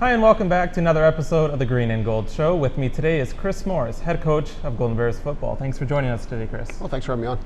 Hi, and welcome back to another episode of the Green and Gold Show. With me today is Chris Morris, head coach of Golden Bears football. Thanks for joining us today, Chris. Well, thanks for having me on.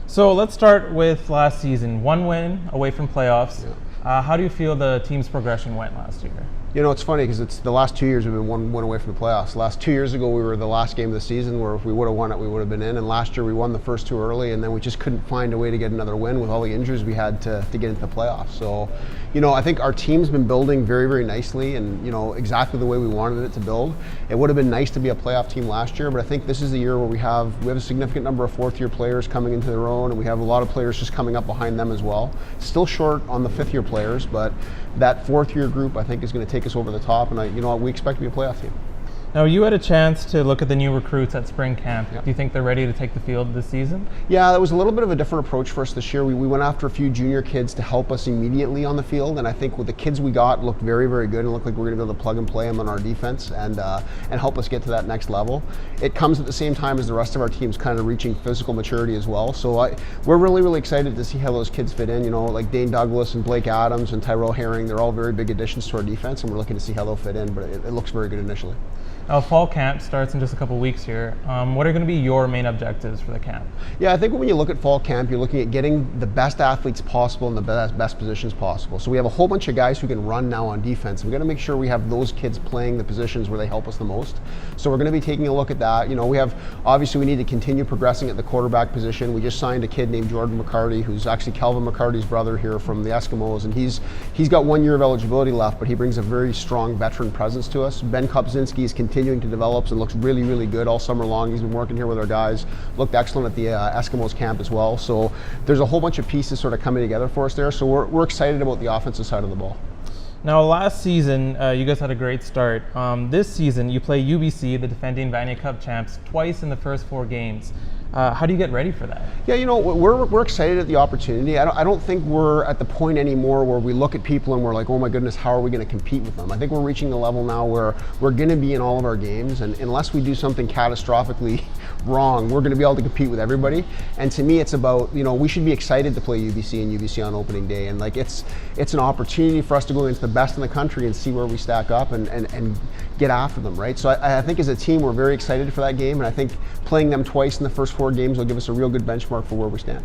So let's start with last season. One win away from playoffs. How do you feel the team's progression went last year? You know, it's funny because it's the last 2 years we've been one away from the playoffs. Last 2 years ago, we were the last game of the season where if we would have won it, we would have been in. And last year, we won the first two early, and then we just couldn't find a way to get another win with all the injuries we had to get into the playoffs. So, you know, I think our team's been building very, very nicely and, you know, exactly the way we wanted it to build. It would have been nice to be a playoff team last year, but I think this is the year where we have a significant number of fourth-year players coming into their own, and we have a lot of players just coming up behind them as well. Still short on the fifth-year players, but that fourth-year group, I think, is going to take us over the top, and we expect to be a playoff team. Now, you had a chance to look at the new recruits at spring camp. Do you think they're ready to take the field this season? Yeah, that was a little bit of a different approach for us this year. We went after a few junior kids to help us immediately on the field, and I think with the kids we got looked very, very good and looked like we're going to be able to plug and play them on our defense and help us get to that next level. It comes at the same time as the rest of our team's kind of reaching physical maturity as well. So we're really, really excited to see how those kids fit in. You know, like Dane Douglas and Blake Adams and Tyrell Herring, they're all very big additions to our defense, and we're looking to see how they'll fit in, but it looks very good initially. Now, fall camp starts in just a couple weeks here. What are going to be your main objectives for the camp? Yeah, I think when you look at fall camp, you're looking at getting the best athletes possible in the best positions possible. So we have a whole bunch of guys who can run now on defense. We've got to make sure we have those kids playing the positions where they help us the most. So we're going to be taking a look at that. You know, we need to continue progressing at the quarterback position. We just signed a kid named Jordan McCarty, who's actually Calvin McCarty's brother here from the Eskimos, and he's got 1 year of eligibility left, but he brings a very strong veteran presence to us. Ben Kopczynski is continuing to develop and looks really, really good all summer long. He's been working here with our guys, looked excellent at the Eskimos camp as well. So there's a whole bunch of pieces sort of coming together for us there. So we're excited about the offensive side of the ball. Now, last season, you guys had a great start. This season, you play UBC, the defending Vanier Cup champs, twice in the first 4 games. How do you get ready for that? Yeah, you know, we're excited at the opportunity. I don't think we're at the point anymore where we look at people and we're like, oh my goodness, how are we going to compete with them? I think we're reaching the level now where we're going to be in all of our games, and unless we do something catastrophically wrong, we're going to be able to compete with everybody. And to me, it's about, you know, we should be excited to play UBC and UBC on opening day, and like it's an opportunity for us to go against the best in the country and see where we stack up and get after them, right? So I think as a team, we're very excited for that game, and I think playing them twice in the first 4 games will give us a real good benchmark for where we stand.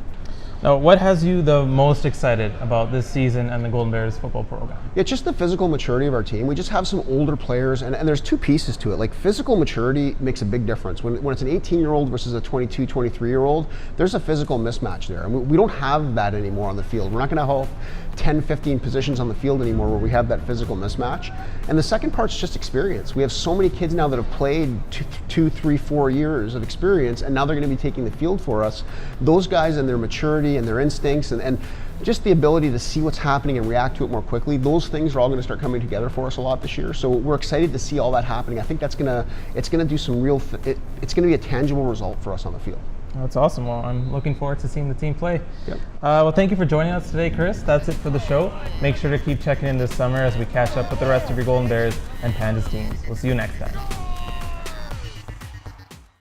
Now, what has you the most excited about this season and the Golden Bears football program? Yeah, just the physical maturity of our team. We just have some older players, and there's 2 pieces to it. Like, physical maturity makes a big difference. When it's an 18-year-old versus a 22, 23-year-old, there's a physical mismatch there. And we don't have that anymore on the field. We're not going to have 10, 15 positions on the field anymore where we have that physical mismatch. And the second part's just experience. We have so many kids now that have played 2, 3, 4 years of experience, and now they're going to be taking the field for us. Those guys and their maturity and their instincts and just the ability to see what's happening and react to it more quickly, those things are all going to start coming together for us a lot this year. So we're excited to see all that happening. I think it's going to do some it's going to be a tangible result for us on the field. That's awesome. Well, I'm looking forward to seeing the team play. Yep. Well, thank you for joining us today, Chris. That's it for the show. Make sure to keep checking in this summer as we catch up with the rest of your Golden Bears and Pandas teams. We'll see you next time.